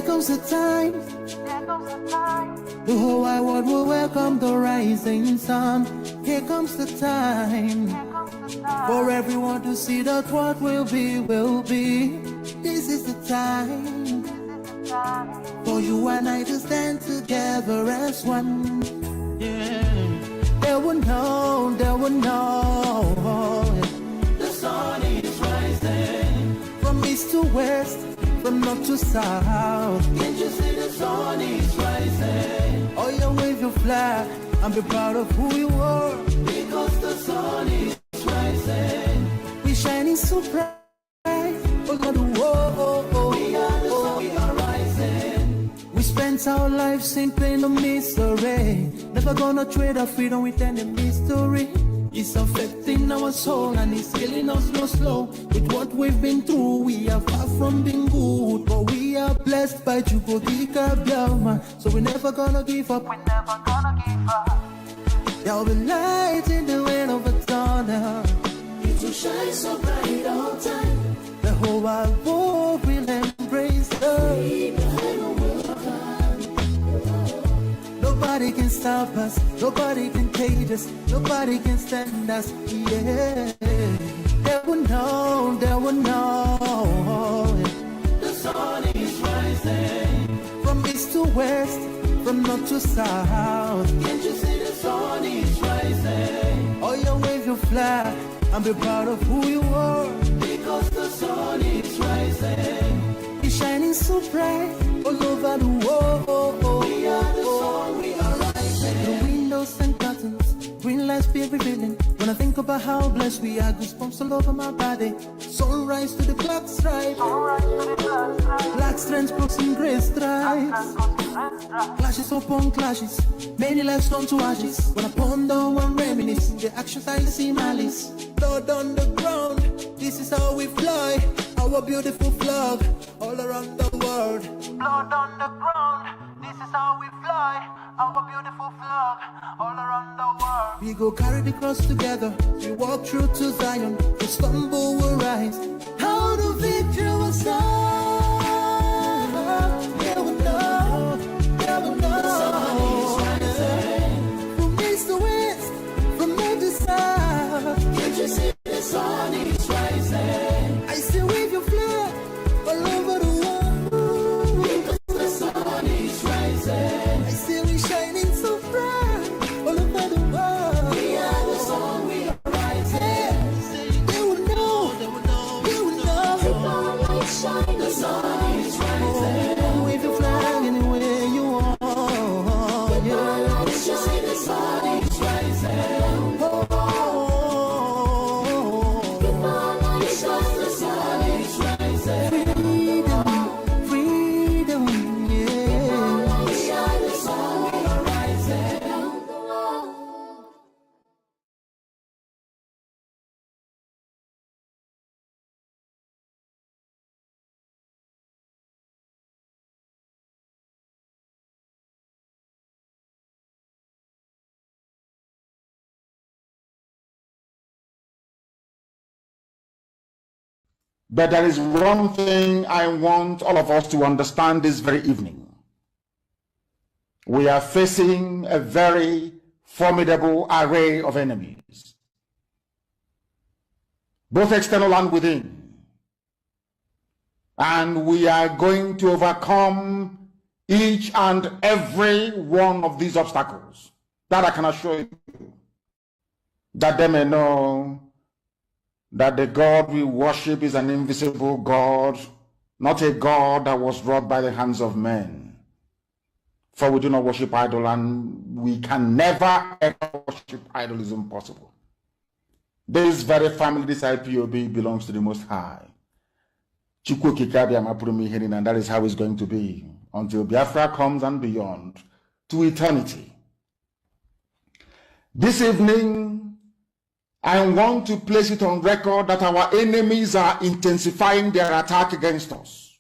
There comes a time. The whole wide world will welcome the rising sun. Here comes the time for everyone to see that what will be, will be. This is the time for you and I to stand together as one. Yeah. They will know, they will know. The sun is rising from east to west, from north to south. Can't you see the sun is rising? Oh, you wave your flag and be proud of who you are. Because the sun is rising. We shining so bright. Oh, God, whoa. We are the sun, we are rising. We spent our lives in pain and misery. Never gonna trade our freedom with any mystery. It's affecting our soul and it's killing us slow. With what we've been through, we are far from being good. But we are blessed by Chukwokika Biafra. So we're never gonna give up. We're never gonna give up. There'll be light in the wind of a tunnel. It will shine so bright all time. The whole wide world will embrace us. Nobody can stop us, nobody can cage us, nobody can stand us, yeah. They will know, they will know. The sun is rising from east to west, from north to south. Can't you see the sun is rising? Oh, you wave your flag and be proud of who you are. Because the sun is rising. It's shining so bright all over the world. We are the sun, we are rising. The windows and curtains, green lights be revealing. When I think about how blessed we are, goosebumps all over my body. Sunrise to the black stripe, black strands crossing grey stripes. Clashes upon clashes, many lives turn to ashes. When I ponder and reminisce, the actions I see malice. Blood on the ground, this is how we fly. Our beautiful flag, all around the world. Blood on the ground, this is how we fly. Our beautiful flag, all around the world. We go carry the cross together. We walk through to Zion. We stumble, we rise. How the victory was done. Never know, never know. The sun is rising. From east to west, from north to south. Can't you see the sun is rising? I still wave your flag all over the world. Because the sun is rising. I still be shining so bright all over the world. We are the sun, we are rising. They will know, they will know, they will know. The light shine, the sun is rising. Oh, wave your flag anywhere you are. The light shine, the sun is rising. Oh, the light shine, the sun is rising. Freedom, freedom, yeah. The light shine, the sun, we are rising. But there is one thing I want all of us to understand this very evening. We are facing a very formidable array of enemies, both external and within. And we are going to overcome each and every one of these obstacles. That I can assure you, that they may know that the God we worship is an invisible God, not a God that was wrought by the hands of men. For we do not worship idol, and we can never ever worship idol. Is impossible. This very family, this IPOB, belongs to the Most High. Chukwokika Biafra put me hearing, and that is how it's going to be until Biafra comes and beyond to eternity. This evening, I want to place it on record that our enemies are intensifying their attack against us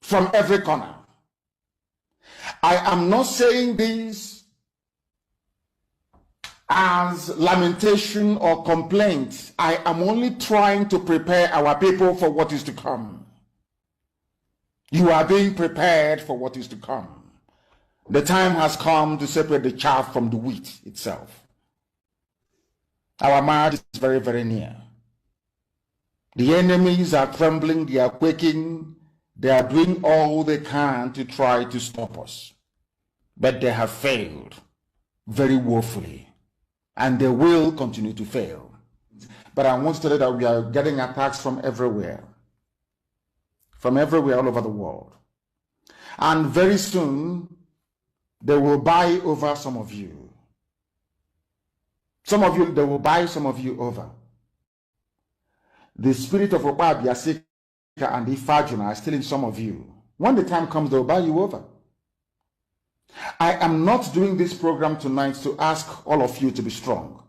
from every corner. I am not saying this as lamentation or complaint. I am only trying to prepare our people for what is to come. You are being prepared for what is to come. The time has come to separate the chaff from the wheat itself. Our march is very, very near. The enemies are trembling, they are quaking, they are doing all they can to try to stop us. But they have failed very woefully, and they will continue to fail. But I want to tell you that we are getting attacks from everywhere all over the world. And very soon, they will buy over some of you. They will buy some of you over. The spirit of Obabiasika and Ifajuna are still in some of you. When the time comes, they will buy you over. I am not doing this program tonight to ask all of you to be strong.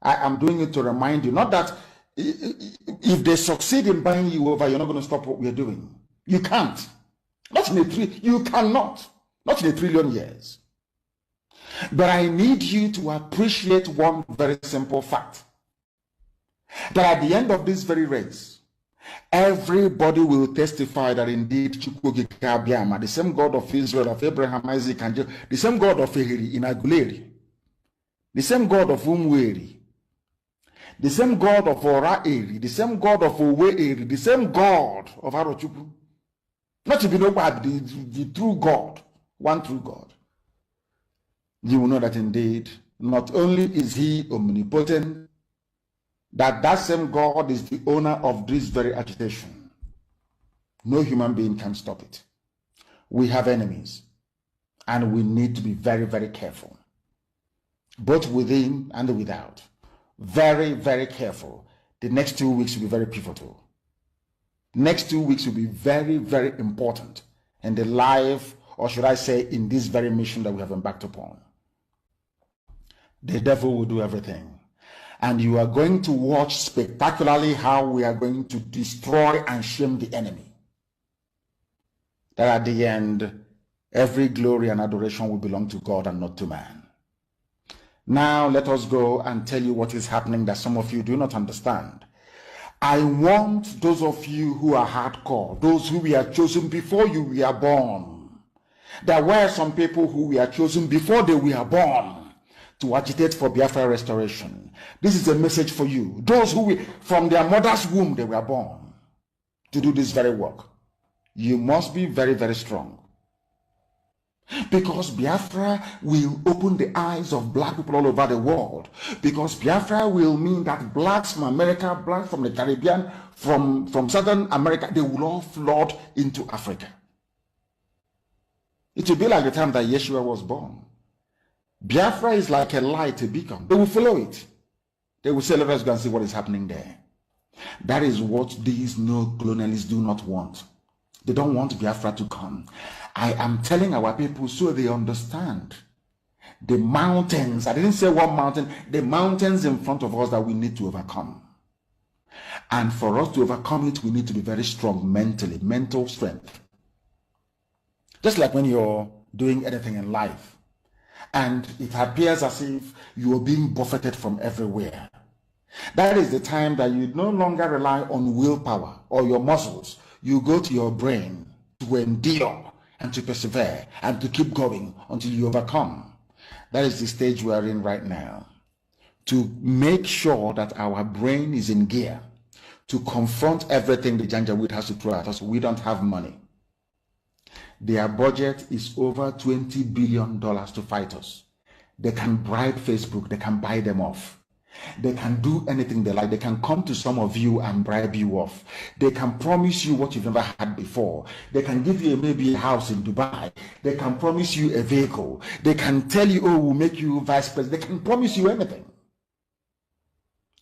I am doing it to remind you, not that if they succeed in buying you over, you're not going to stop what we're doing. You can't. You cannot. Not in a trillion years. But I need you to appreciate one very simple fact. That at the end of this very race, everybody will testify that indeed the same God of Israel, of Abraham, Isaac, and Jacob, the same God of Ehiri in Aguleri, the same God of Umweri, the same God of Ora-Eri, the same God of Owe-Eri, the same God of Arochukwu. Not to be nobody, the true God, one true God. You will know that indeed, not only is he omnipotent, that same God is the owner of this very agitation. No human being can stop it. We have enemies, and we need to be very, very careful, both within and without. Very, very careful. The next 2 weeks will be very pivotal. Next 2 weeks will be very, very important in the life, or should I say, in this very mission that we have embarked upon. The devil will do everything. And you are going to watch spectacularly how we are going to destroy and shame the enemy. That at the end, every glory and adoration will belong to God and not to man. Now let us go and tell you what is happening that some of you do not understand. I want those of you who are hardcore, those who we are chosen before you were born. There were some people who were chosen before they were born to agitate for Biafra restoration. This is a message for you. Those who from their mother's womb they were born to do this very work. You must be very, very strong. Because Biafra will open the eyes of black people all over the world. Because Biafra will mean that blacks from America, blacks from the Caribbean, from Southern America, they will all flood into Africa. It will be like the time that Yeshua was born. Biafra is like a light, a beacon. They will follow it. They will say, let us go and see what is happening there. That is what these neo-colonialists do not want. They don't want Biafra to come. I am telling our people so they understand. The mountains, I didn't say one mountain, the mountains in front of us that we need to overcome. And for us to overcome it, we need to be very strong mentally, mental strength. Just like when you're doing anything in life, and it appears as if you are being buffeted from everywhere. That is the time that you no longer rely on willpower or your muscles. You go to your brain to endure and to persevere and to keep going until you overcome. That is the stage we are in right now. To make sure that our brain is in gear to confront everything the Janjaweed has to throw at us. We don't have money. Their budget is over $20 billion to fight us. They can bribe Facebook. They can buy them off. They can do anything they like. They can come to some of you and bribe you off. They can promise you what you've never had before. They can give you maybe a house in Dubai. They can promise you a vehicle. They can tell you, oh, we'll make you vice president. They can promise you anything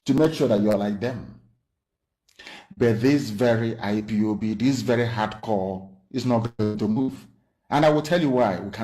to make sure that you're like them. But this very IPOB, this very hardcore, is not going to move. And I will tell you why. We can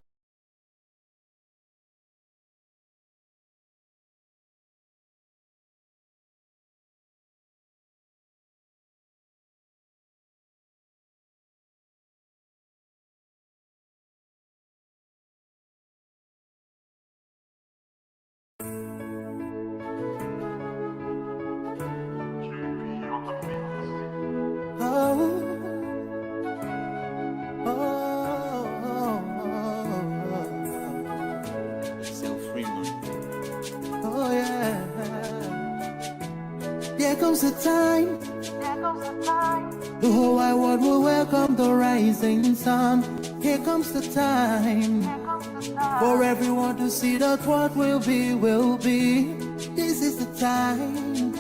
There comes a time, the whole wide world will welcome the rising sun. Here comes the time for everyone to see that what will be, will be. This is the time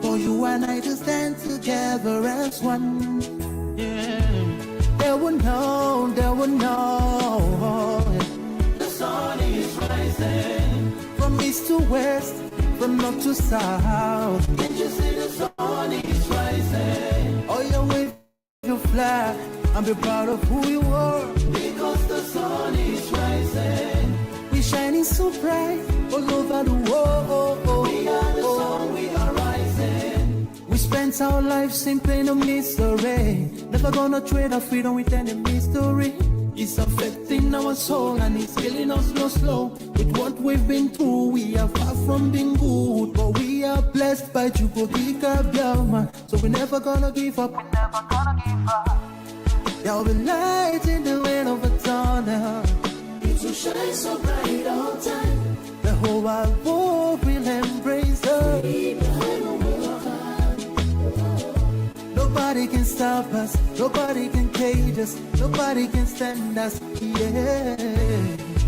for you and I to stand together as one. Yeah. They will know, they will know. The sun is rising from east to west, from north to south. Can't you see the sun is rising? Oh, you wave your flag and be proud of who you are. Because the sun is rising, we shining so bright all over the world. We are the sun, we are rising. We spent our lives simply in a mystery. Never gonna trade our freedom with any mystery. It's affecting our soul and it's killing us slow. With what we've been through, we are far from being good. But we are blessed by Chukwuka Biafra. So we're never gonna give up. We're never gonna give up. There will be light in the end of a tunnel. It will shine so bright all time. The whole wide world will embrace us. Nobody can stop us, nobody can cage us, nobody can stand us, yeah.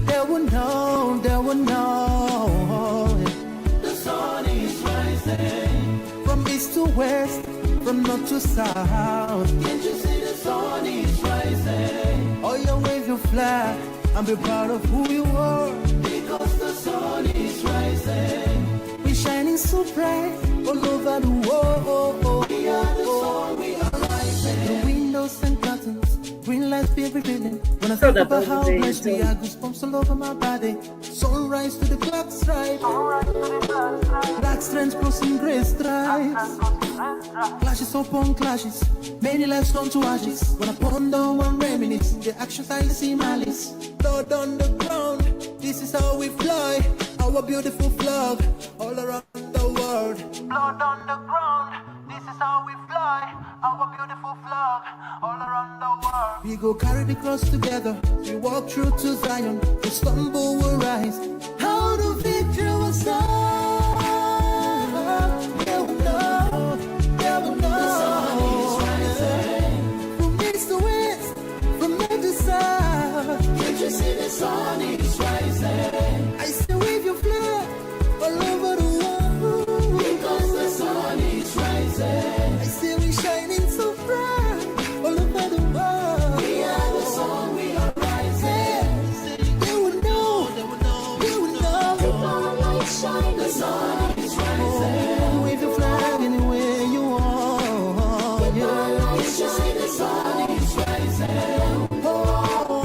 They will know, they will know. The sun is rising from east to west, from north to south. Can't you see the sun is rising? Oh, you wave your flag and be proud of who you are. Because the sun is rising, we're shining so bright all over the world. We are the sun, we are rising. The windows and curtains, green lights be revealing. When I think about how blessed we are, goosebumps all over my body. Sunrise to the clock strike, black strands crossing gray stripes. Clashes upon clashes, many lives turn to ashes. When I ponder and reminisce, the actions I see malice. Blood on the ground, this is how we fly. Our beautiful flag, all around the world. Blood on the ground, this is how we fly. Our beautiful flag, all around the world. We go carry the cross together. We walk through to Zion. We stumble, we rise. How the victory was done. They will know, they will know. The sun is rising from east to west, from north to south. Can't you see the sun is rising? I still wave your flag all over the world. Because the sun is rising, I see we shining so bright all over the world. We are the sun, we are rising. They will know, they will know, they will know. The light shine, the sun is rising. Oh, wave your flag anywhere you are. The light shine, the sun is rising. Oh,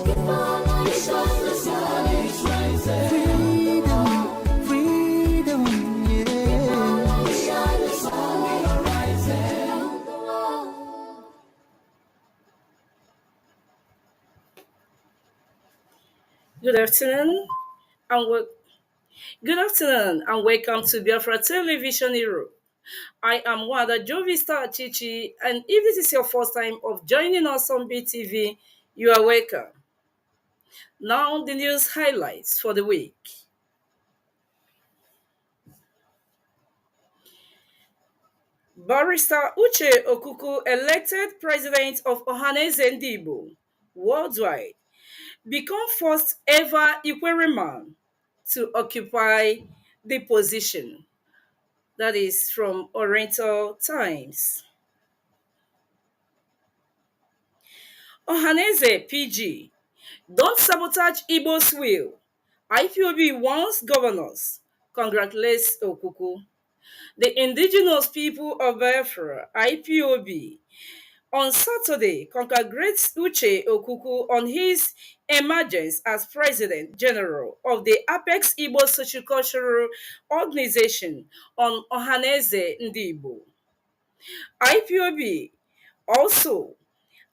the light shine, the sun is rising. Freedom, freedom, yeah. The light shine, the sun, we are rising. Good afternoon and good afternoon and welcome to Biafra Television Europe. I am Nwada Jovista Chichi, and if this is your first time of joining us on BTV, you are welcome. Now the news highlights for the week. Barrister Uche Okuku elected president of Ohaneze Ndigbo worldwide, become first ever Ikwere man to occupy the position. That is from Oriental Times. Ohaneze PG, don't sabotage Igbo's will. IPOB warns governors, congratulates Okuku. The indigenous people of Biafra, IPOB, on Saturday congratulates Uche Okuku on his emergence as President General of the Apex Igbo Sociocultural Organization on Ohaneze Ndigbo. IPOB also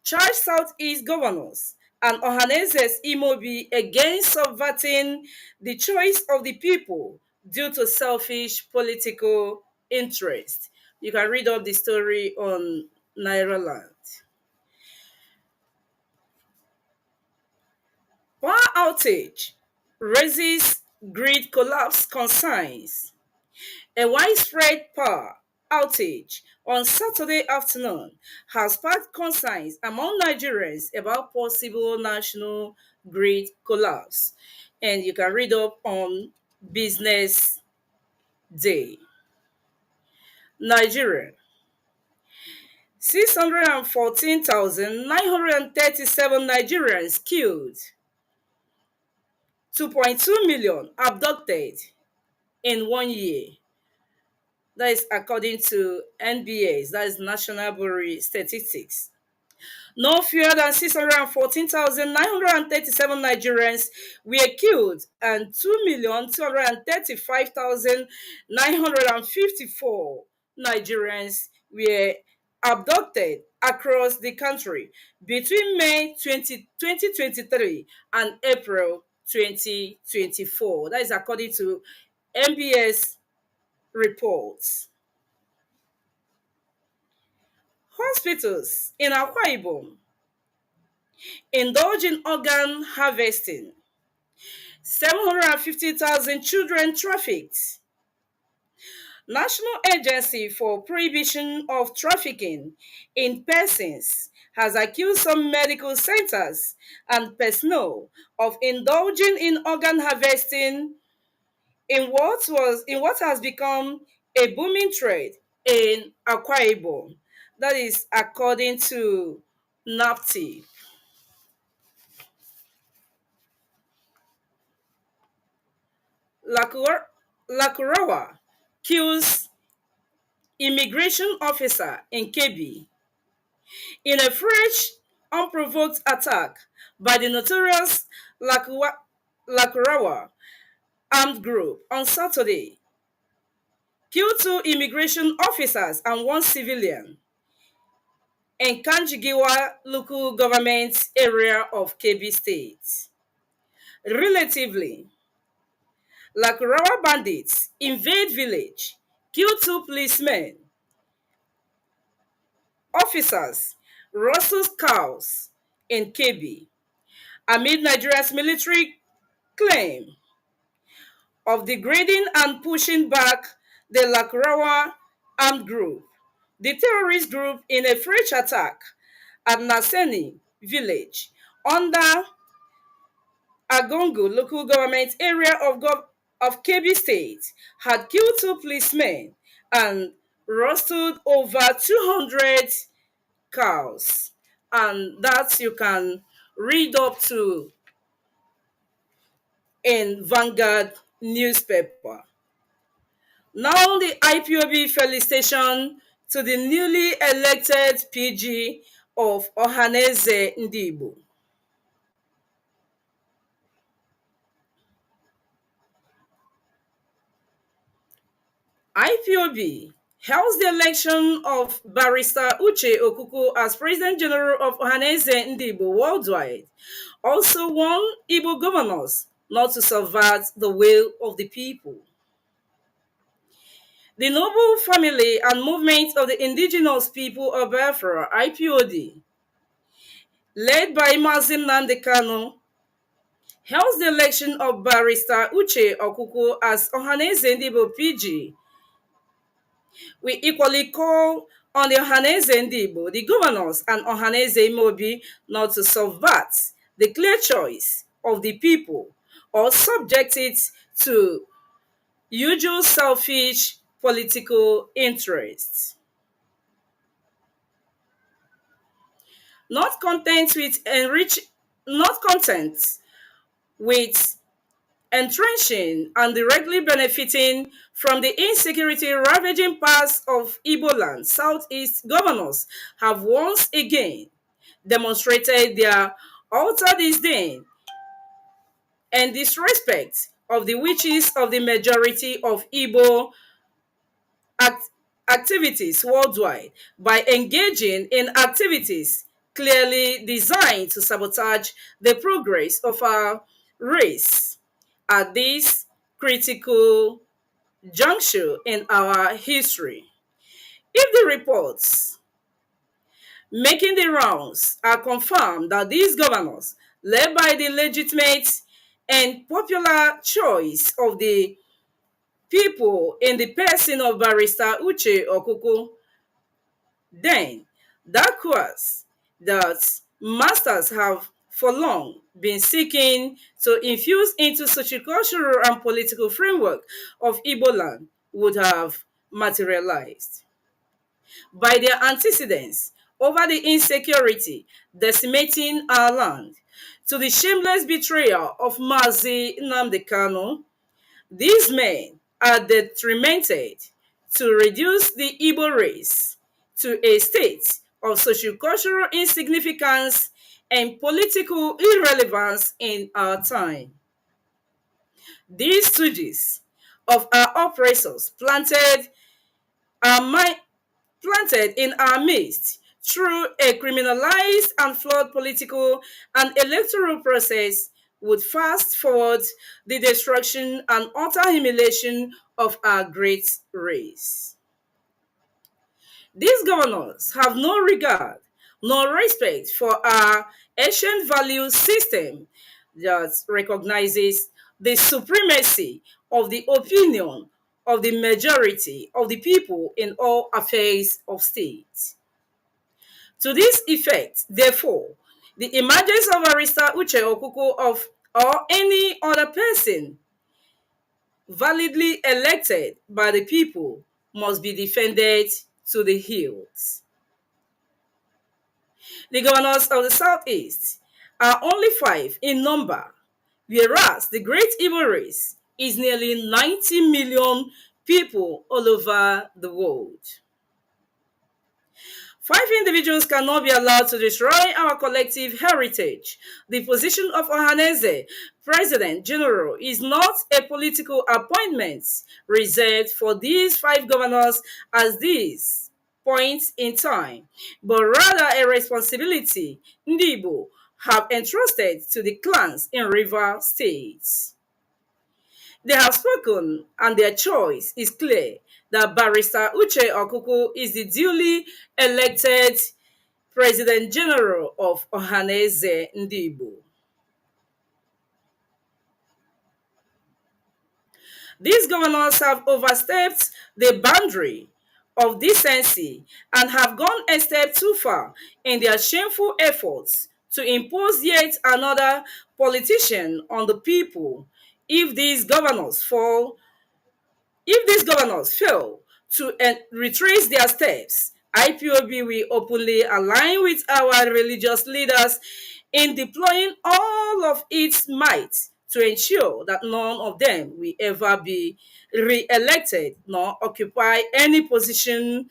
charged Southeast governors and Ohaneze's Imobi against subverting the choice of the people due to selfish political interest. You can read up the story on Nairaland. Power outage raises grid collapse concerns. A widespread power outage on Saturday afternoon has sparked concerns among Nigerians about possible national grid collapse. And you can read up on Business Day. Nigeria. 614,937 Nigerians killed, 2.2 million abducted in 1 year. That is according to NBS, that is National Bureau Statistics. No fewer than 614,937 Nigerians were killed and 2,235,954 Nigerians were abducted across the country between May 2023 and April 2024. That is according to MBS reports. Hospitals in Akwa Ibom indulge in organ harvesting. 750,000 children trafficked. National Agency for Prohibition of Trafficking in Persons has accused some medical centers and personnel of indulging in organ harvesting in what has become a booming trade in Akwa Ibom. That is according to Nnamdi. Lakurawa kills immigration officer in Kebbi in a fresh, unprovoked attack by the notorious Lakurawa armed group on Saturday. Killed two immigration officers and one civilian in Kanjigiwa local government area of Kebbi State. Relatively, Lakurawa bandits invade village, kill two policemen, officers, rustle cows in Kebbi amid Nigeria's military claim of degrading and pushing back the Lakurawa armed group. The terrorist group in a fresh attack at Naseni village under Agongo local government area of Kebbi State had killed two policemen and rustled over 200 cows. And that you can read up to in Vanguard newspaper. Now the IPOB felicitation to the newly elected PG of Ohaneze Ndibo. IPOB held the election of Barrister Uche Okuku as President General of Ohaneze Ndibo worldwide. Also warned Igbo governors not to subvert the will of the people. The noble family and movement of the indigenous people of Biafra, IPOD, led by Mazi Nnamdi Kanu, held the election of Barrister Uche Okuku as Ohaneze Ndibo PG. We equally call on the Ohaneze Ndibo, the governors, and Ohaneze Imobi not to subvert the clear choice of the people or subject it to usual selfish political interests. Not content with entrenching and directly benefiting from the insecurity ravaging parts of Igbo land, Southeast governors have once again demonstrated their utter disdain and disrespect of the wishes of the majority of Igbo activities worldwide by engaging in activities clearly designed to sabotage the progress of our race at this critical juncture in our history. If the reports making the rounds are confirmed that these governors, led by the legitimate and popular choice of the people in the person of Barrister Uche Okuku. Then, that course that masters have for long been seeking to infuse into sociocultural and political framework of Igbo land would have materialized. By their antecedents over the insecurity decimating our land, to the shameless betrayal of Mazi Nnamdi Kanu, these men are determined to reduce the Igbo race to a state of sociocultural insignificance and political irrelevance in our time. These stooges of our oppressors our mind planted in our midst through a criminalized and flawed political and electoral process would fast forward the destruction and utter humiliation of our great race. These governors have no regard nor respect for our ancient value system that recognizes the supremacy of the opinion of the majority of the people in all affairs of state. To this effect, therefore, the emergence of Barrister Uche Okuko of or any other person validly elected by the people must be defended to the hilt. The governors of the Southeast are only 5 in number, whereas the Great Igbo race is nearly 90 million people all over the world. 5 individuals cannot be allowed to destroy our collective heritage. The position of Ohaneze, President General, is not a political appointment reserved for these 5 governors as these points in time, but rather a responsibility Ndibo have entrusted to the clans in River States. They have spoken, and their choice is clear that Barrister Uche Okuku is the duly elected President General of Ohaneze Ndibo. These governors have overstepped the boundary of decency and have gone a step too far in their shameful efforts to impose yet another politician on the people. If these governors fail to retrace their steps, IPOB will openly align with our religious leaders in deploying all of its might to ensure that none of them will ever be re-elected nor occupy any position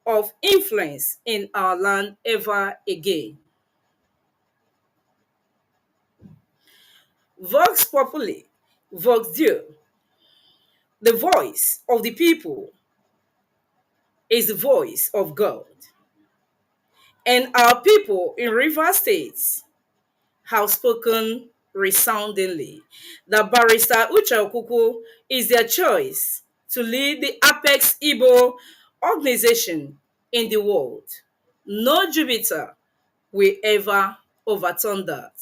of influence in our land ever again. Vox Populi, Vox Deo, the voice of the people is the voice of God. And our people in River States have spoken resoundingly that Barrister Uche Okuku is their choice to lead the apex Igbo organization in the world. No Jupiter will ever overturn that.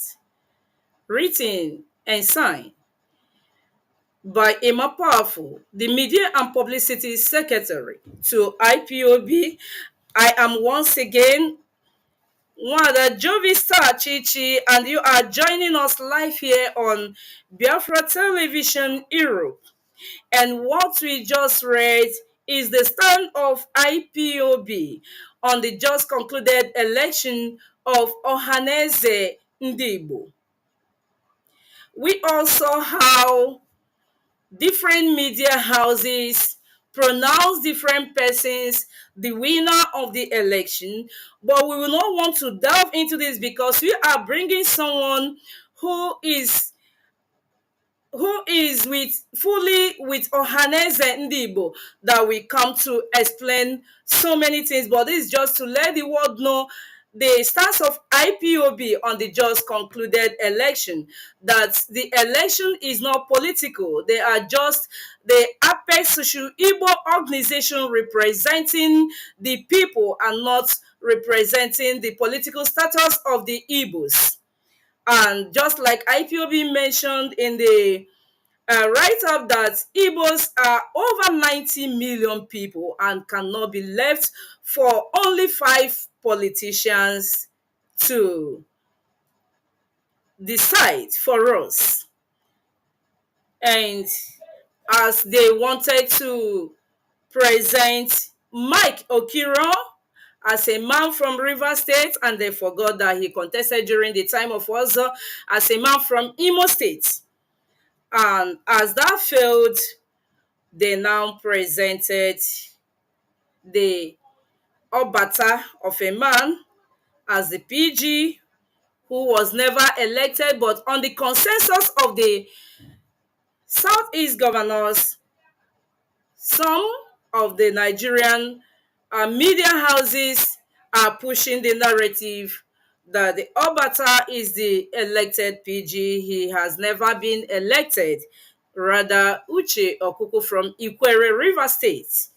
Written and signed by Emma Powerful, the Media and Publicity Secretary to IPOB. I am once again Nwada Jovista Chichi, and you are joining us live here on Biafra Television Europe. And what we just read is the stand of IPOB on the just concluded election of Ohaneze Ndibo. We also how different media houses pronounce different persons the winner of the election, but we will not want to delve into this because we are bringing someone who is fully with Ohaneze Ndibo that we come to explain so many things, but this is just to let the world know the stance of IPOB on the just concluded election, that the election is not political. They are just the apex social Igbo organization representing the people and not representing the political status of the Igbos. And just like IPOB mentioned in the write up that Igbos are over 90 million people and cannot be left for only 5 politicians to decide for us. And as they wanted to present Mike Okiro as a man from River State, and they forgot that he contested during the time of Ozo as a man from Imo State. And as that failed, they now presented the Obata of a man as the PG, who was never elected, but on the consensus of the Southeast governors, some of the Nigerian media houses are pushing the narrative that the Obata is the elected PG. He has never been elected. Rather, Uche Okuku from Ikwere River State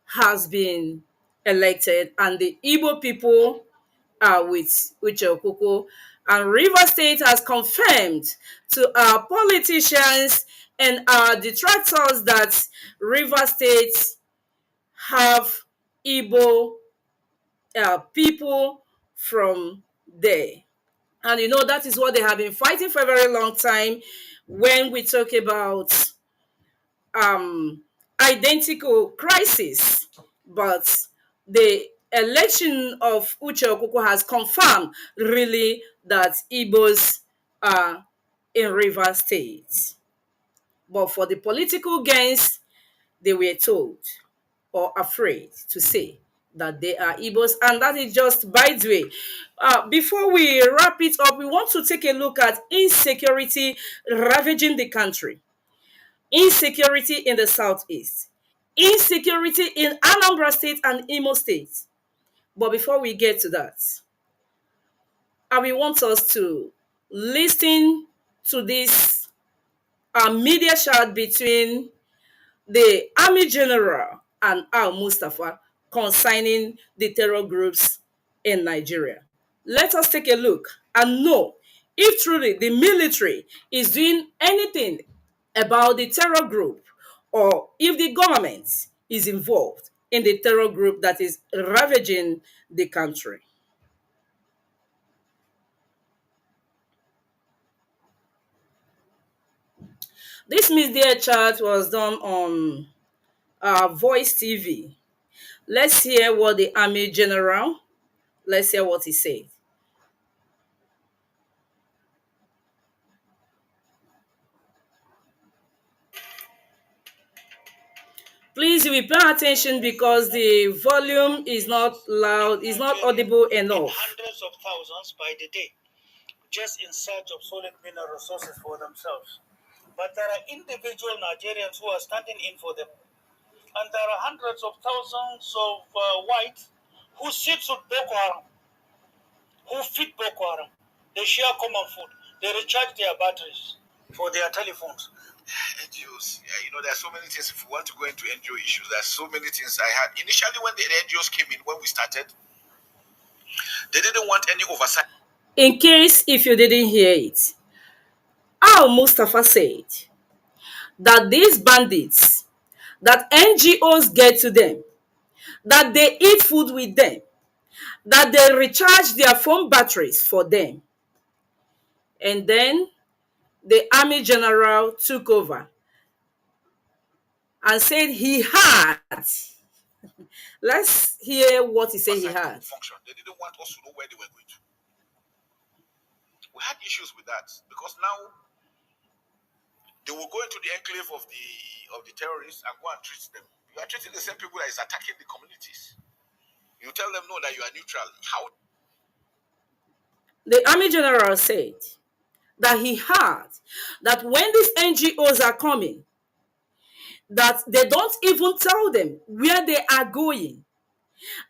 has been elected, and the Igbo people are with Uche Okuku. And River State has confirmed to our politicians and our detractors that River State have Igbo people from there. And that is what they have been fighting for a very long time when we talk about identical crisis. But the election of Uche Okuku has confirmed really that Igbos are in River State. But for the political gains, they were told or afraid to say that they are Igbos, and that is just by the way. Before we wrap it up, we want to take a look at insecurity ravaging the country. Insecurity in the southeast, insecurity in Anambra State and Imo State. But before we get to that, I will want us to listen to this media chat between the Army General and Al Mustafa concerning the terror groups in Nigeria. Let us take a look and know if truly the military is doing anything about the terror group, or if the government is involved in the terror group that is ravaging the country. This media chat was done on Voice TV. Let's hear what the Army General, let's hear what he said. Please, we pay attention because the volume is not loud, is not audible enough. Hundreds of thousands by the day, just in search of solid mineral resources for themselves. But there are individual Nigerians who are standing in for them. And there are hundreds of thousands of whites who sit with Boko Haram, who feed Boko Haram. They share common food. They recharge their batteries for their telephones. NGOs, there are so many things. If we want to go into NGO issues, there are so many things I had. Initially, when the NGOs came in, when we started, they didn't want any oversight. In case if you didn't hear it, Al Mustafa said that these bandits, that NGOs get to them, that they eat food with them, that they recharge their phone batteries for them. And then the Army General took over and said he had. Let's hear what he said he had. Function. They didn't want us to know where they were going to. We had issues with that because now they will go into the enclave of the terrorists and go and treat them. You are treating the same people that is attacking the communities. You tell them no, that you are neutral. How? The Army General said that he heard that when these NGOs are coming, that they don't even tell them where they are going.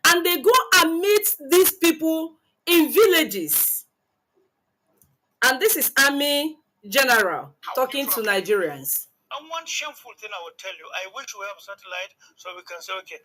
And they go and meet these people in villages. And this is Army General talking to Nigerians. And one shameful thing I will tell you, I wish we have satellite so we can say, okay,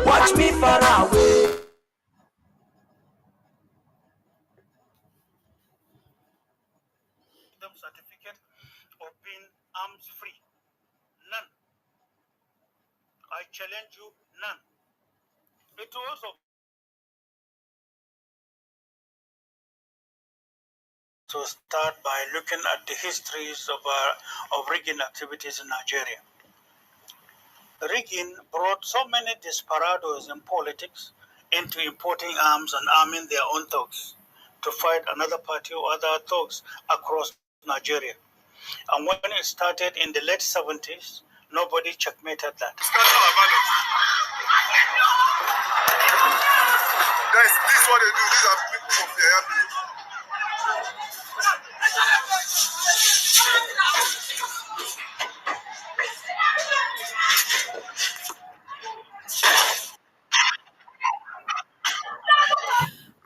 Watch me far away. Certificate of being arms free. None. I challenge you, none. It also to start by looking at the histories of rigging activities in Nigeria. Rigging brought so many desperados in politics into importing arms and arming their own thugs to fight another party or other thugs across Nigeria. And when it started in the late 70s, nobody checkmated that. This is what they do. These are people from the airplane.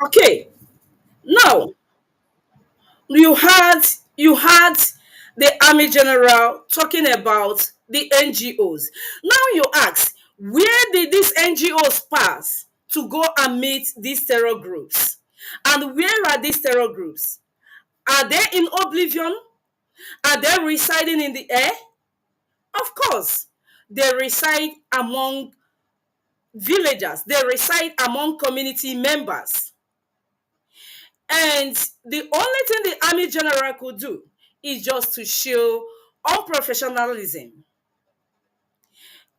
Okay, now you had the army general talking about the NGOs. Now you ask, where did these NGOs pass to go and meet these terror groups? And where are these terror groups? Are they in oblivion? Are they residing in the air? Of course, they reside among villagers, they reside among community members. And the only thing the army general could do is just to show unprofessionalism.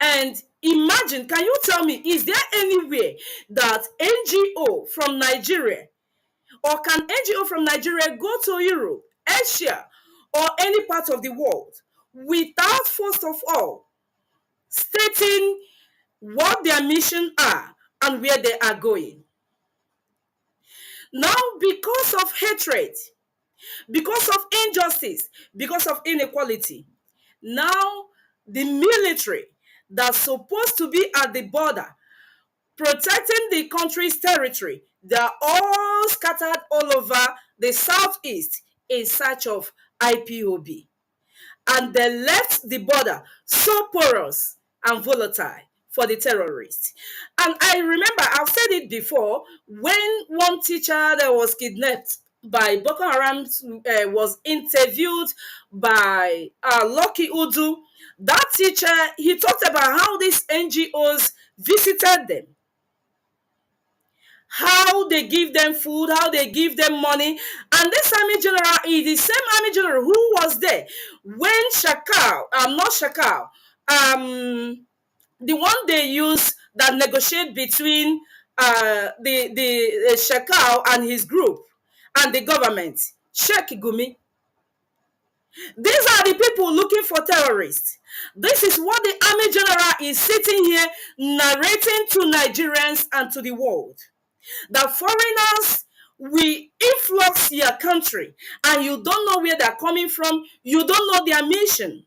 And imagine, can you tell me, is there anywhere that NGO from Nigeria, or can NGO from Nigeria go to Europe, Asia, or any part of the world without, first of all, stating what their mission are and where they are going? Now, because of hatred, because of injustice, because of inequality, now the military that's supposed to be at the border protecting the country's territory, they're all scattered all over the southeast in search of IPOB. And they left the border so porous and volatile for the terrorists. And I remember, I've said it before, when one teacher that was kidnapped by Boko Haram was interviewed by Lucky Udu, that teacher, he talked about how these NGOs visited them, how they give them food, how they give them money. And this army general is the same army general who was there when not Shakal, the one they use that negotiate between the Shakal and his group and the government, Sheikh Gumi. These are the people looking for terrorists. This is what the army general is sitting here narrating to Nigerians and to the world. That foreigners will influx your country and you don't know where they're coming from, you don't know their mission,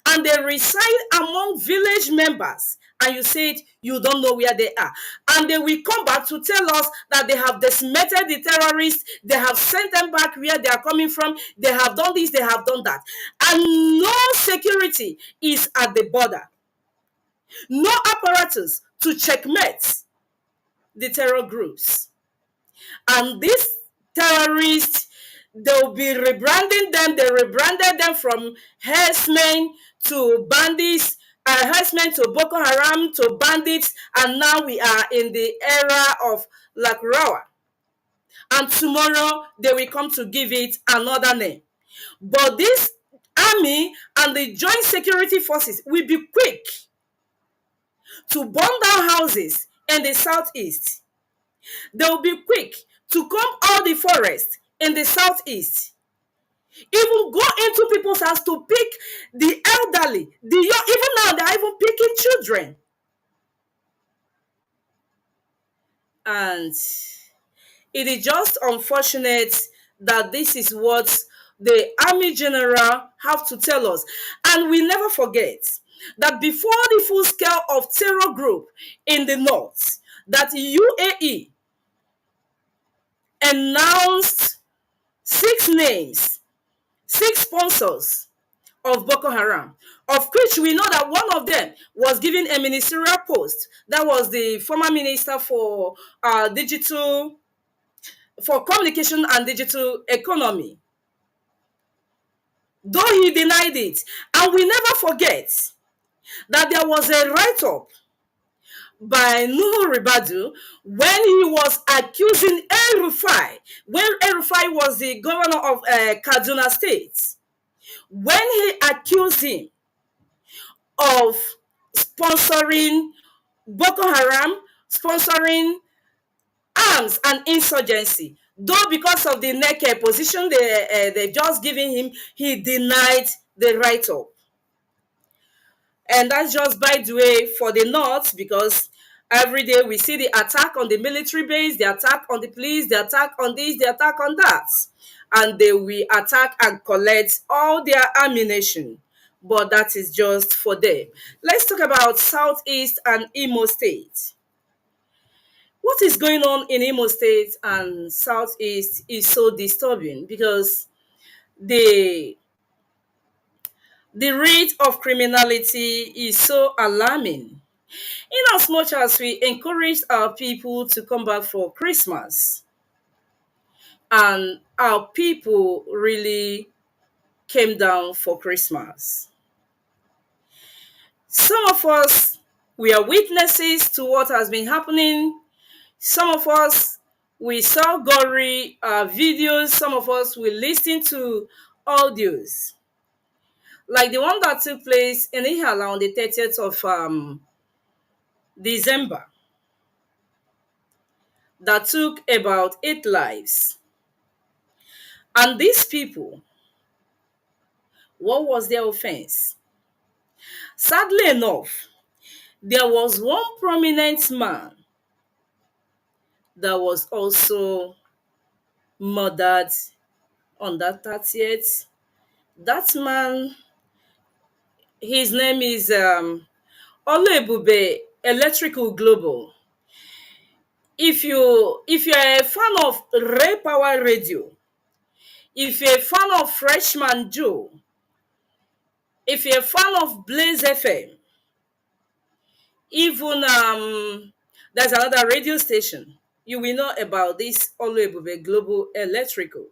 and they reside among village members, and you said you don't know where they are, and they will come back to tell us that they have decimated the terrorists, they have sent them back where they are coming from, they have done this, they have done that, and no security is at the border, no apparatus to checkmate the terror groups. And these terrorists, they'll be rebranding them. They rebranded them from herdsmen to bandits, herdsmen to Boko Haram to bandits, and now we are in the era of Lakrawa. And tomorrow they will come to give it another name. But this army and the joint security forces will be quick to burn down houses in the southeast. They will be quick to comb all the forest in the southeast. Even go into people's house to pick the elderly, the young. Even now, they're even picking children. And it is just unfortunate that this is what the army general have to tell us. And we never forget that before the full scale of terror group in the north, that UAE announced 6 names, 6 sponsors of Boko Haram, of which we know that one of them was given a ministerial post. That was the former minister for digital, for communication and digital economy. Though he denied it. And we never forget that there was a write-up by Nuhu Ribadu when he was accusing El-Rufai, when El-Rufai was the governor of Kaduna State, when he accused him of sponsoring Boko Haram, sponsoring arms and insurgency. Though because of the naked position they just given him, he denied the write-up. And that's just by the way for the North, because every day we see the attack on the military base, the attack on the police, the attack on this, the attack on that. And they will attack and collect all their ammunition. But that is just for them. Let's talk about Southeast and Imo State. What is going on in Imo State and Southeast is so disturbing, because the rate of criminality is so alarming. In as much as we encourage our people to come back for Christmas, and our people really came down for Christmas. Some of us, we are witnesses to what has been happening. Some of us, we saw gory videos. Some of us, we listened to audios. Like the one that took place in Ihala on the 30th of December. That took about 8 lives. And these people, what was their offense? Sadly enough, there was one prominent man that was also murdered on that 30th. That man, his name is Oluebube Electrical Global. If you're a fan of Ray Power Radio, if you're a fan of Freshman Joe, if you're a fan of Blaze FM, even there's another radio station, you will know about this Oluebube Global Electrical.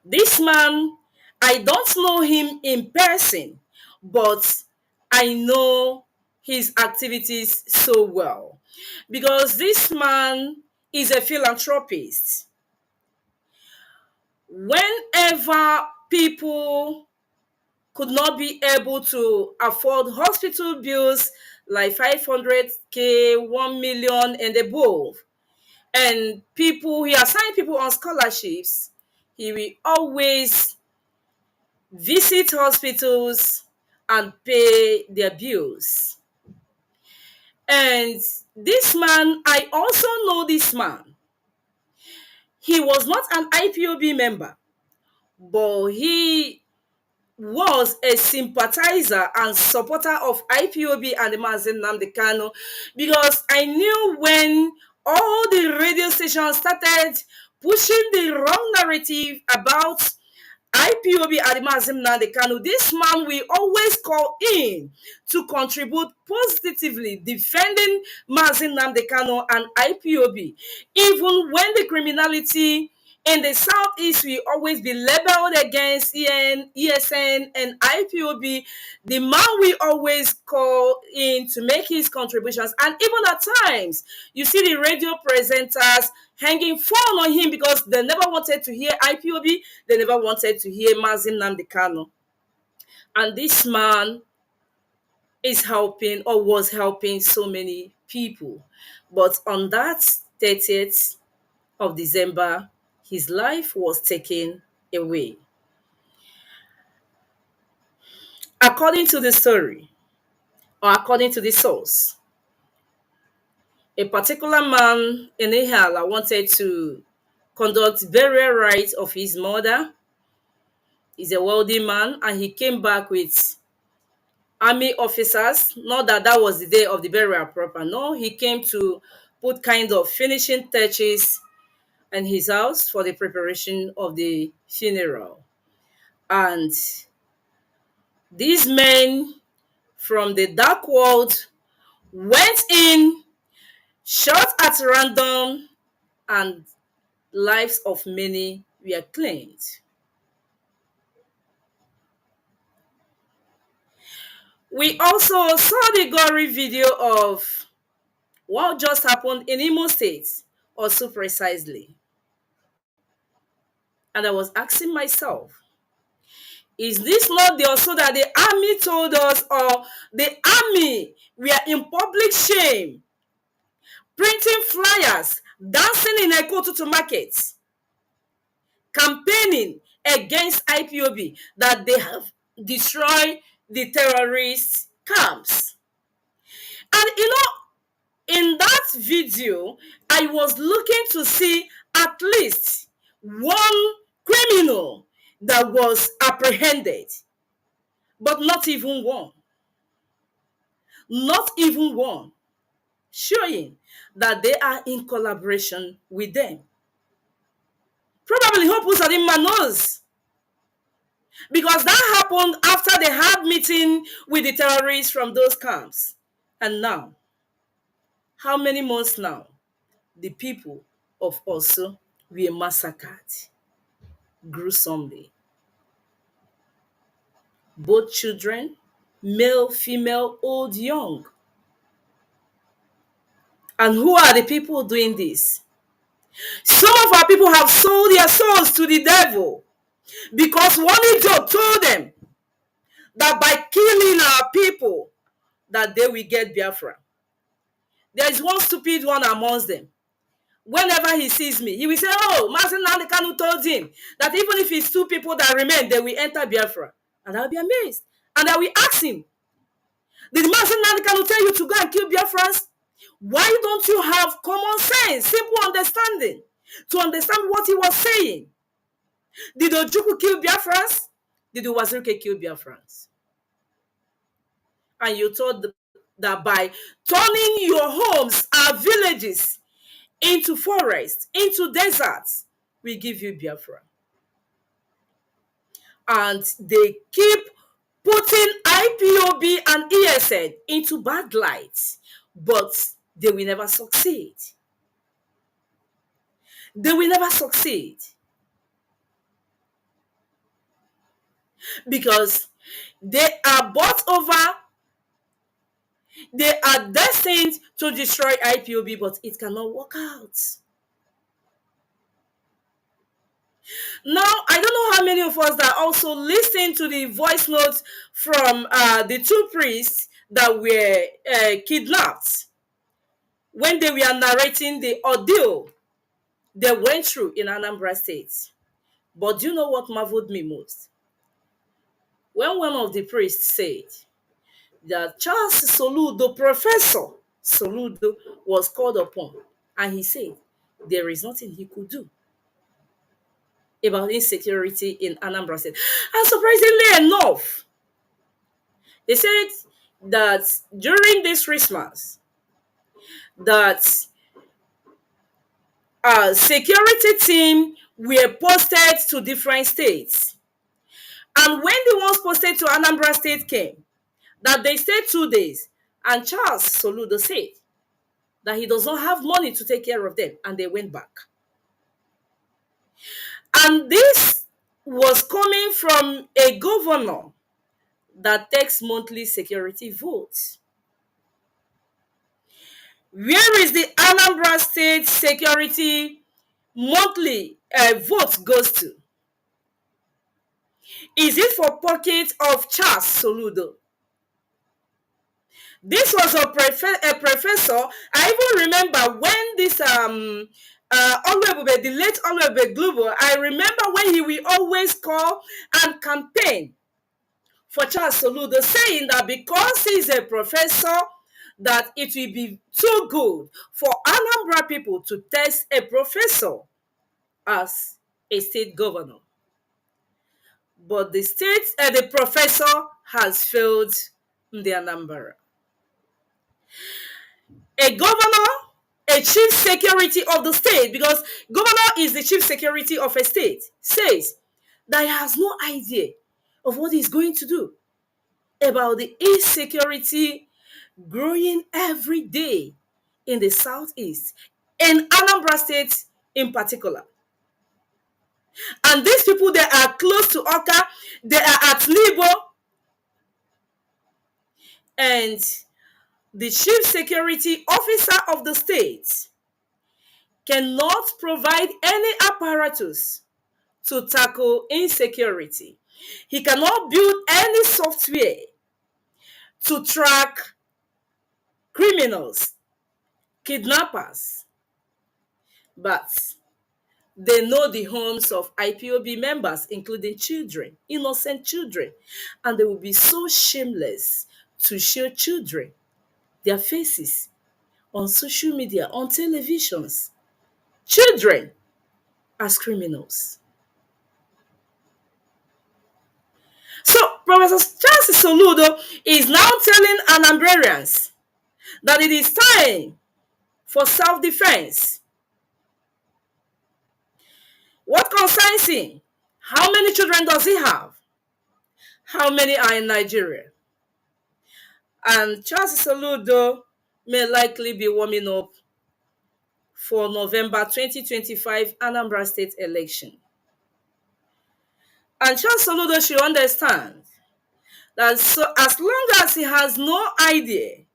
This man, I don't know him in person, but I know his activities so well, because this man is a philanthropist. Whenever people could not be able to afford hospital bills like 500K, 1 million and above, and he assigned people on scholarships, he will always visit hospitals and pay their bills. And this man, I also know this man. He was not an IPOB member, but he was a sympathizer and supporter of IPOB and the Mazi Nnamdi Kanu, because I knew when all the radio stations started pushing the wrong narrative about IPOB and the Mazi Nnamdi Kanu, this man will always call in to contribute positively defending Mazi Nnamdi Kanu and IPOB. Even when the criminality in the Southeast will always be labeled against ESN, and IPOB, the man will always call in to make his contributions. And even at times, you see the radio presenters hanging phone on him because they never wanted to hear IPOB, they never wanted to hear Mazi Nnamdi Kanu. And this man is helping, or was helping, so many people. But on that 30th of December, his life was taken away. According to the story, or according to the source, a particular man in Ihala wanted to conduct burial rites of his mother, He's a wealthy man, and he came back with army officers. Not that that was the day of the burial proper. No, he came to put kind of finishing touches in his house for the preparation of the funeral. And these men from the dark world went in, shot at random, and lives of many were claimed. We also saw the gory video of what just happened in Imo State, also precisely. And I was asking myself, is this not the also that the army told us, or the army were in public shame, printing flyers, dancing in Ekotutu markets, campaigning against IPOB, that they have destroyed the terrorist camps? And in that video, I was looking to see at least one criminal that was apprehended, but not even one. Not even one. Showing that they are in collaboration with them. Probably Hope Usadimma knows, because that happened after they had meeting with the terrorists from those camps. And now, how many months now? The people of Osu were massacred gruesomely. Both children, male, female, old, young. And who are the people doing this? Some of our people have sold their souls to the devil, because one idiot told them that by killing our people, that they will get Biafra. There is one stupid one amongst them. Whenever he sees me, he will say, oh, Mazi Nnamdi Kanu told him that even if it's two people that remain, they will enter Biafra. And I'll be amazed. And I will ask him, did Mazi Nnamdi Kanu tell you to go and kill Biafrans? Why don't you have common sense, simple understanding, to understand what he was saying? Did Ojukwu kill Biafrans? Did Uwazuruke kill Biafrans? And you thought that by turning your homes, our villages, into forests, into deserts, we give you Biafra. And they keep putting IPOB and ESN into bad lights, but they will never succeed. They will never succeed. Because they are bought over, they are destined to destroy IPOB, but it cannot work out. Now, I don't know how many of us that also listened to the voice notes from the two priests that were kidnapped when they were narrating the ordeal they went through in Anambra State. But do you know what marveled me most? When one of the priests said that Charles Soludo, Professor Soludo, was called upon, and he said there is nothing he could do about insecurity in Anambra State. And surprisingly enough, they said that during this Christmas, that security team were posted to different states. And when the ones posted to Anambra State came, that they stayed 2 days, and Charles Soludo said that he does not have money to take care of them, and they went back. And this was coming from a governor that takes monthly security votes. Where is the Anambra State security monthly vote goes to? Is it for pockets of Charles Soludo? This was a professor. I even remember when this the late Honorable Global, I remember when he will always call and campaign for Charles Soludo, saying that because he's a professor, that it will be too good for Anambra people to test a professor as a state governor. but the professor has failed the Anambra. A governor, a chief security of the state, because governor is the chief security of a state, says that he has no idea of what he's going to do about the insecurity growing every day in the southeast, in Anambra State in particular. And these people, they are close to Oka, they are at Libo, and the chief security officer of the state cannot provide any apparatus to tackle insecurity. He cannot build any software to track criminals, kidnappers, but they know the homes of IPOB members, including children, innocent children, and they will be so shameless to show children their faces on social media, on televisions. Children as criminals. So Professor Charles Soludo is now telling Anambrarians that it is time for self-defense. What concerns him? How many children does he have? How many are in Nigeria? And Charles Soludo may likely be warming up for November 2025 Anambra State election. And Charles Soludo should understand that so as long as he has no idea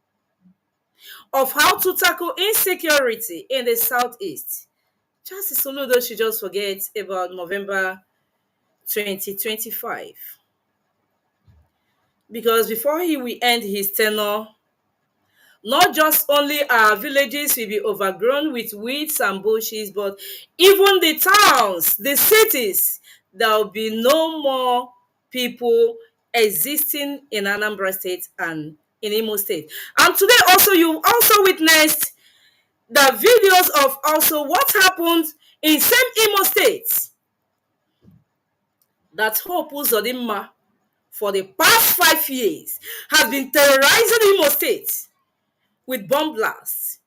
of how to tackle insecurity in the southeast, Charles Soludo should just forget about November 2025. Because before he will end his tenure, not just only our villages will be overgrown with weeds and bushes, but even the towns, the cities, there will be no more people existing in Anambra State and in Imo State. And today also, you also witnessed the videos of also what happened in same Imo State. That Hope Uzodinma for the past 5 years has been terrorizing Imo State with bomb blasts.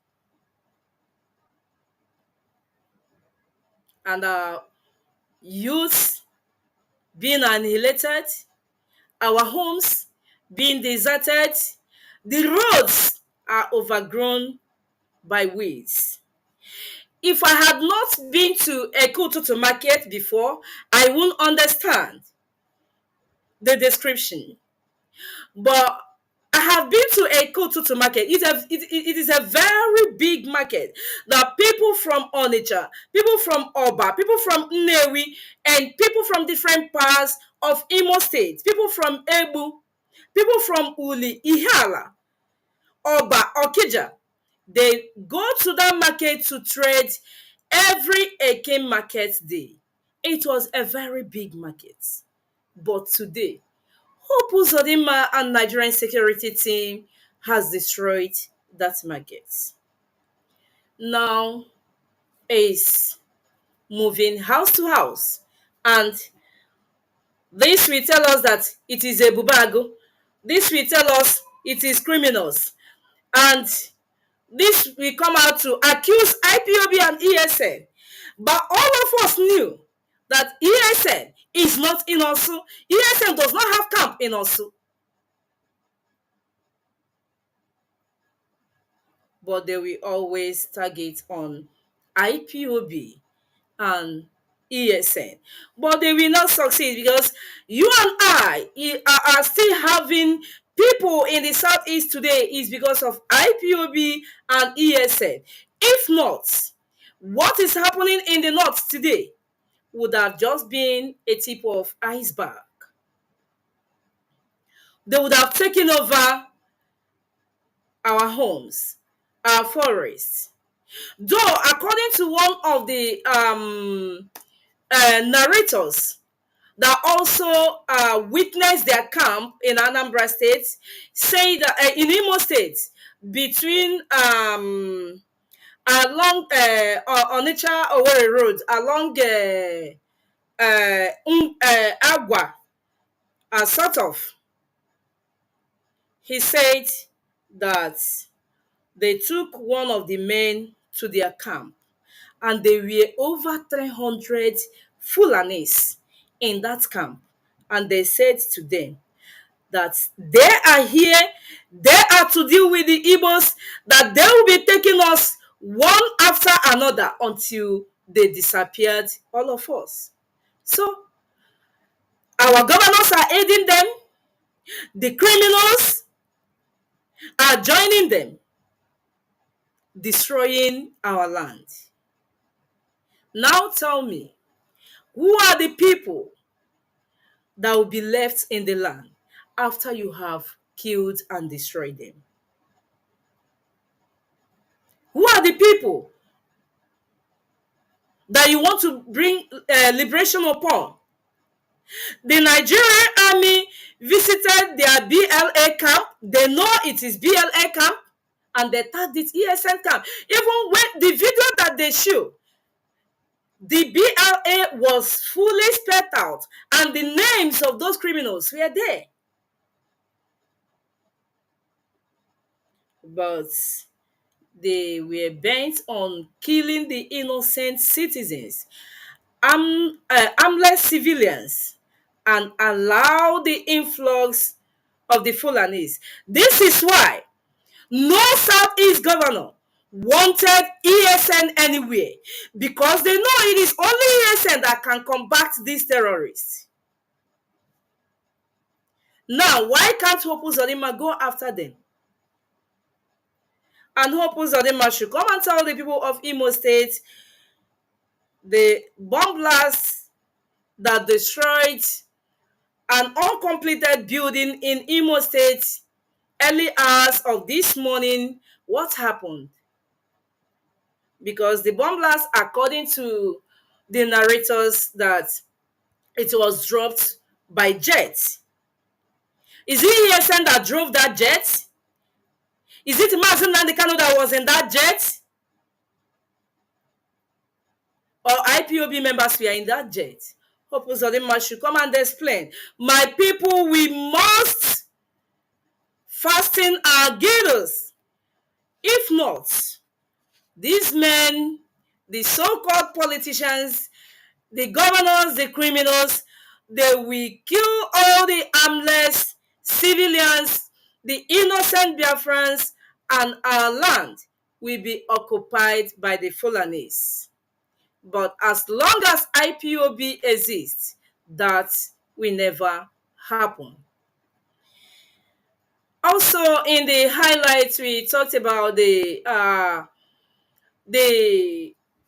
And our youth being annihilated, our homes being deserted, the roads are overgrown by weeds. If I had not been to Ekututu market before, I wouldn't understand the description. But I have been to Ekututu market. It is a very big market. The people from Onitsha, people from Oba, people from Nnewi, and people from different parts of Imo State, people from Ebu, people from Uli, Ihala, Oba, Okija, they go to that market to trade every Eke market day. It was a very big market. But today, Hope Uzodinma and Nigerian security team has destroyed that market. Now is moving house to house, and this will tell us that it is a bubago. This will tell us it is criminals, and this will come out to accuse IPOB and ESN. But all of us knew that ESN is not in Osu. ESN does not have camp in Osu. But they will always target on IPOB and ESN. But they will not succeed because you and I are still having people in the southeast today is because of IPOB and ESN. If not, what is happening in the north today would have just been a tip of iceberg. They would have taken over our homes, our forests. Though, according to one of the narrators that also witnessed their camp in Anambra State, say that in Imo State, between along Onitsha Owerri Road, along Agwa, sort of, he said that they took one of the men to their camp, and there were over 300 Fulanis in that camp. And they said to them that they are here, they are to deal with the Igbos, that they will be taking us one after another until they disappeared, all of us. So our governors are aiding them, the criminals are joining them, destroying our land. Now tell me, who are the people that will be left in the land after you have killed and destroyed them? Who are the people that you want to bring liberation upon? The Nigerian army visited their BLA camp. They know it is BLA camp, and they tagged it ESN camp. Even when the video that they show, the BLA was fully spelled out, and the names of those criminals were there. But they were bent on killing the innocent citizens, armless civilians, and allow the influx of the Fulanis. This is why no Southeast governor wanted ESN anywhere, because they know it is only ESN that can combat these terrorists. Now, why can't Hope Uzodinma go after them? And Hope Uzodinma should come and tell the people of Imo State the bomb blast that destroyed an uncompleted building in Imo State early hours of this morning. What happened? Because the bomb blast, according to the narrators, that it was dropped by jet. Is it ESN that drove that jet? Is it Mazi and Kanu that was in that jet? Or IPOB members were in that jet? Hope Uzodinma should come and explain. My people, we must fasten our girdles. If not, these men, the so-called politicians, the governors, the criminals, they will kill all the armless civilians, the innocent Biafrans, and our land will be occupied by the Fulanis. But as long as IPOB exists, that will never happen. Also, in the highlights, we talked about the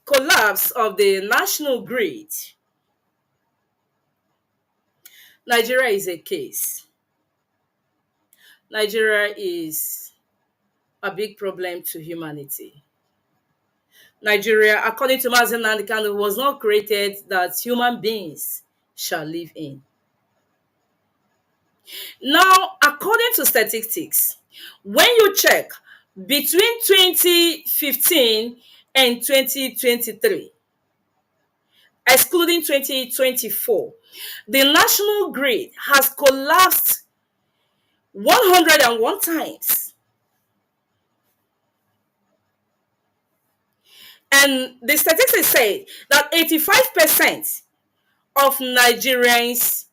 collapse of the national grid. Nigeria is a case. Nigeria is a big problem to humanity. Nigeria, according to Mazi Nnamdi Kanu, was not created that human beings shall live in. Now, according to statistics, when you check between 2015 and 2023, excluding 2024, the national grid has collapsed 101 times. And the statistics say that 85% of Nigerians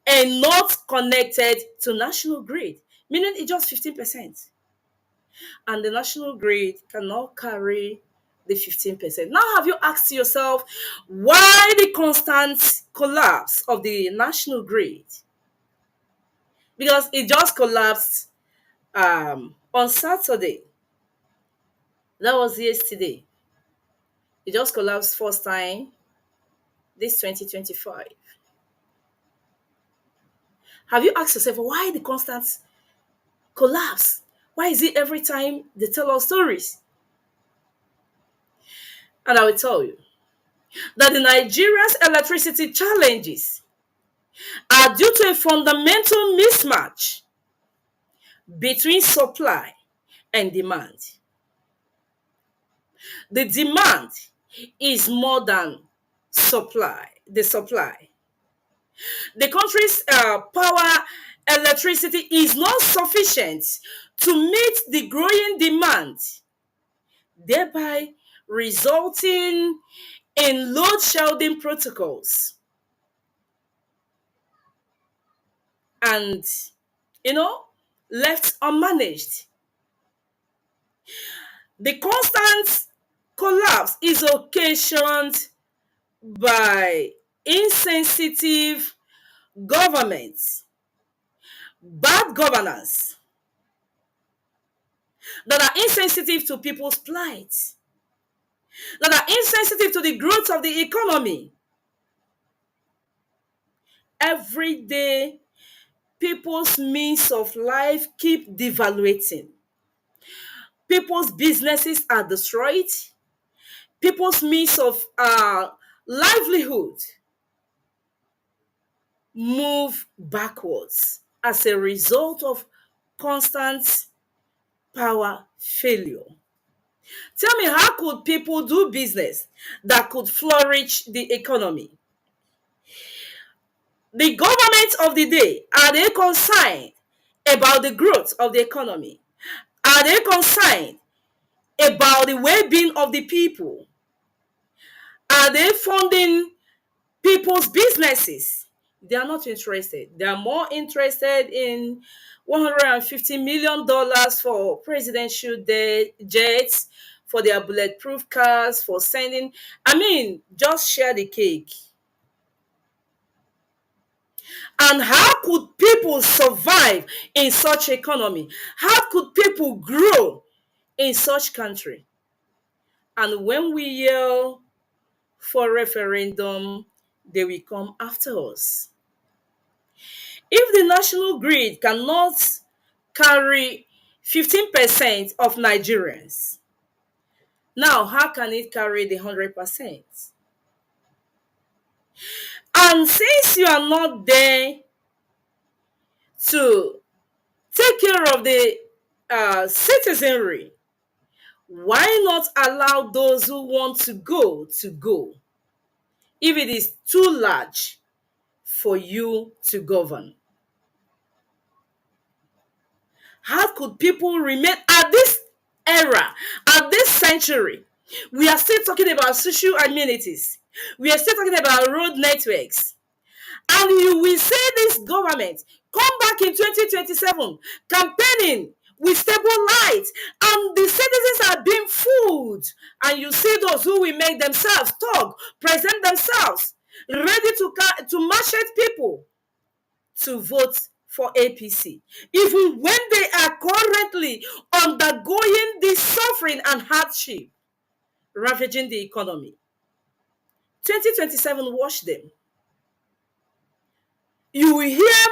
are not connected to national grid, meaning it's just 15%. And the national grid cannot carry the 15%. Now, have you asked yourself why the constant collapse of the national grid? Because it just collapsed on Saturday. That was yesterday. It just collapsed first time this 2025. Have you asked yourself why the constant collapse? Why is it every time they tell us stories? And I will tell you that the Nigeria's electricity challenges are due to a fundamental mismatch between supply and demand. The demand is more than the supply. The country's power electricity is not sufficient to meet the growing demand, thereby resulting in load shedding protocols. And, you know, left unmanaged. The constant collapse is occasioned by insensitive governments, bad governance that are insensitive to people's plight, that are insensitive to the growth of the economy. Every day, people's means of life keep devaluating. People's businesses are destroyed. People's means of livelihood move backwards as a result of constant power failure. Tell me, how could people do business that could flourish the economy? The government of the day, are they concerned about the growth of the economy? Are they concerned about the well-being of the people? Are they funding people's businesses? They are not interested. They are more interested in $150 million for presidential jets, for their bulletproof cars, for sending. I mean, just share the cake. And how could people survive in such economy? How could people grow in such country? And when we yell for referendum, they will come after us. If the national grid cannot carry 15% of Nigerians, now how can it carry the 100%? And since you are not there to take care of the citizenry, why not allow those who want to go, if it is too large for you to govern? How could people remain at this era, at this century? We are still talking about social amenities. We are still talking about road networks. And you will see this government come back in 2027 campaigning with stable light, and the citizens are being fooled. And you see those who will make themselves talk, present themselves, ready to marshal people to vote for APC, even when they are currently undergoing the suffering and hardship ravaging the economy. 2027, watch them. You will hear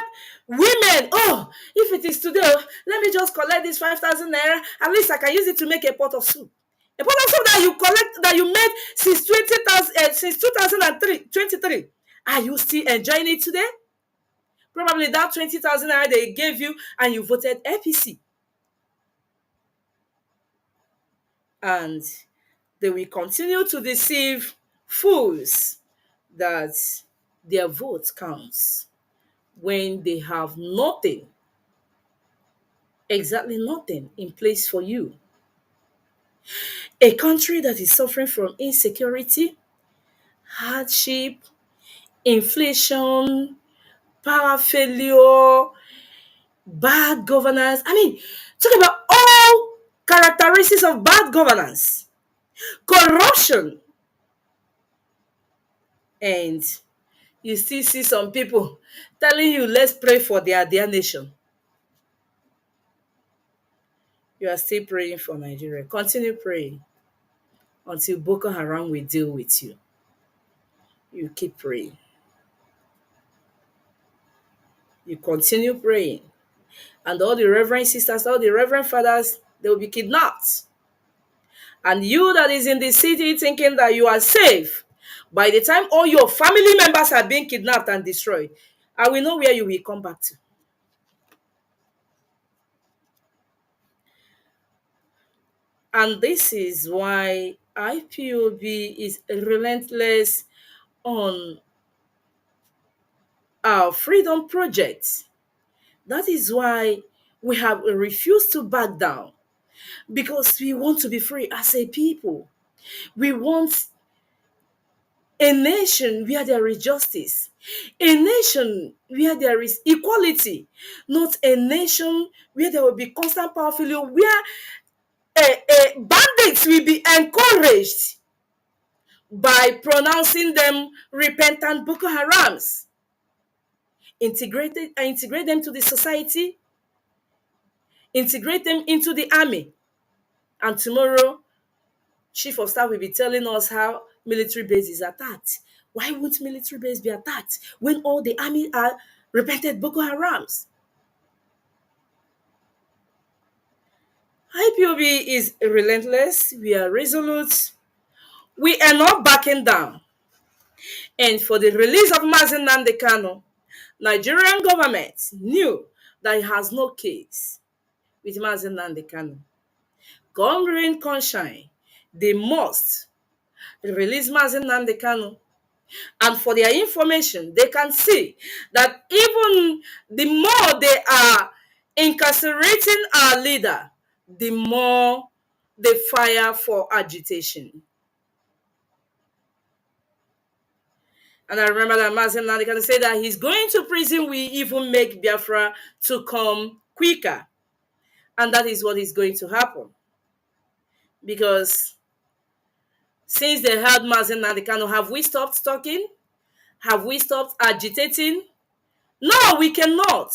women, oh, if it is today, let me just collect this 5,000 naira. At least I can use it to make a pot of soup. A pot of soup that you collect, that you made since 2023. Are you still enjoying it today? Probably that 20,000 naira they gave you and you voted APC. And they will continue to deceive fools that their vote counts when they have nothing, exactly nothing in place for you. A country that is suffering from insecurity, hardship, inflation, power failure, bad governance. I mean, talk about all characteristics of bad governance, corruption, and you still see some people telling you, let's pray for their nation. You are still praying for Nigeria. Continue praying until Boko Haram will deal with you. You keep praying. You continue praying. And all the reverend sisters, all the reverend fathers, they will be kidnapped. And you that is in the city thinking that you are safe, by the time all your family members are being kidnapped and destroyed, I will know where you will come back to. And this is why IPOB is relentless on our freedom project. That is why we have refused to back down, because we want to be free as a people. We want a nation where there is justice, a nation where there is equality, not a nation where there will be constant power failure, where bandits will be encouraged by pronouncing them repentant Boko Harams. Integrate them to the society, integrate them into the army, and tomorrow chief of staff will be telling us how military base is attacked. Why won't military base be attacked when all the army are repented Boko Harams? IPOB is relentless. We are resolute. We are not backing down. And for the release of Mazi Nnamdi Kanu, Nigerian government knew that it has no case with Mazi Nnamdi Kanu. Come rain, come shine, they must release Mazi Nnamdi Kanu. And for their information, they can see that even the more they are incarcerating our leader, the more they fire for agitation. And I remember that Mazi Nnamdi Kanu said that he's going to prison will even make Biafra to come quicker. And that is what is going to happen. Because since they held Mazi Nnamdi Kanu, have we stopped talking? Have we stopped agitating? No, we cannot.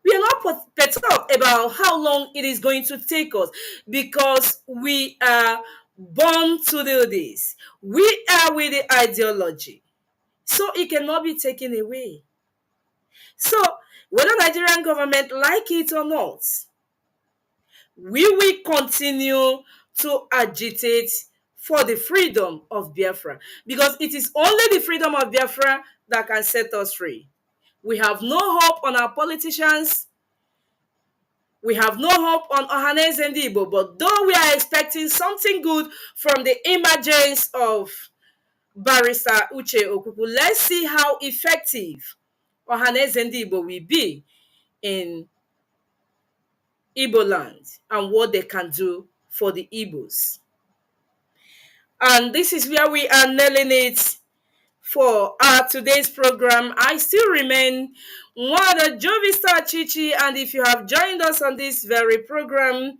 We are not perturbed about how long it is going to take us, because we are born to do this. We are with the ideology, so it cannot be taken away. So whether Nigerian government like it or not, we will continue to agitate for the freedom of Biafra, because it is only the freedom of Biafra that can set us free. We have no hope on our politicians. We have no hope on Ohanes and Igbo, but though we are expecting something good from the emergence of Barrister Uche Okuku, let's see how effective Ohanes and Igbo will be in Igbo land and what they can do for the Igbos. And this is where we are nailing it for our today's program. I still remain Nwada Jovista Chichi, and if you have joined us on this very program,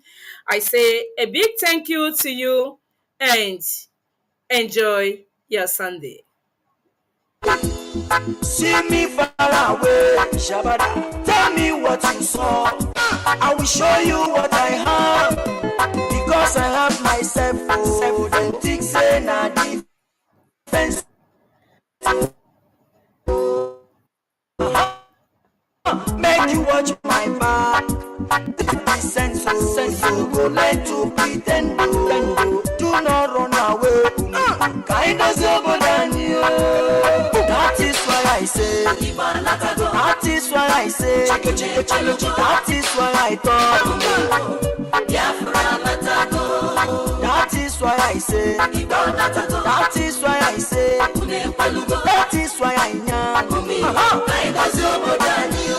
I say a big thank you to you and enjoy your Sunday. See me far away, Shabada. Tell me what you saw. I will show you what I have, because I have myself. Oh, don't think say na defense. Make you watch my back. This sense go let to pretend. Do not run away. Kind of over than you. That is why I say. That is why I say. That is why I talk. That is why I say. That is why I say. That is why I know. Kind of over than you.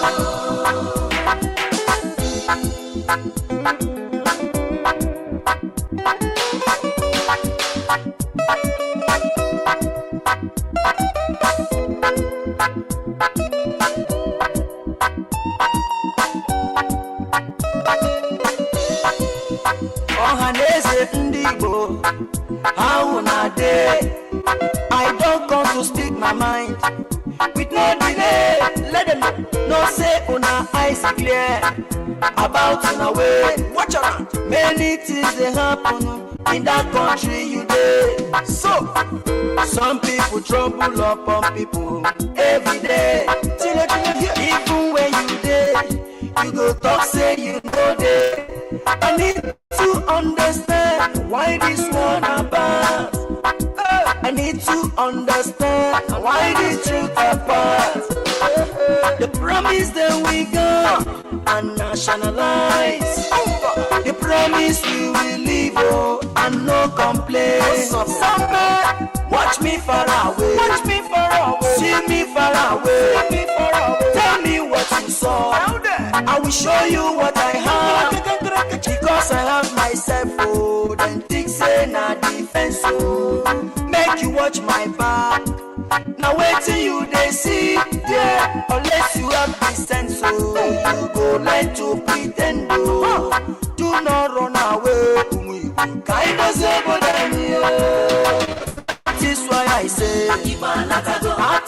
Ohaneze Ndigo, how na day? I don't come to speak my mind with no delay. Let them know say una eyes clear about una way. Watch out, many things they happen in that country you dey. So some people trouble upon people every day. Even when you dey, you go talk say you go there. I need to understand why this one about. I need to understand why this truth apart. The promise that we got and nationalize. The promise we will live and no complaints. Somewhere Watch me far away. Watch me far away. See me far away. See me far away. Tell me what you saw. I will show you what I have. Because I have myself, oh, then think say na defense, oh. Make you watch my back. Now wait till you they see, yeah. Unless you have the sense, oh, you go like to pretend, oh. Do not run away. Kind of that is why I say, that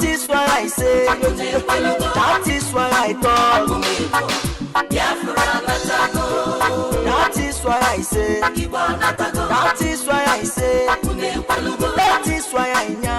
is why I say, that is why I talk. That is why I say, that is why I say, that is why I know.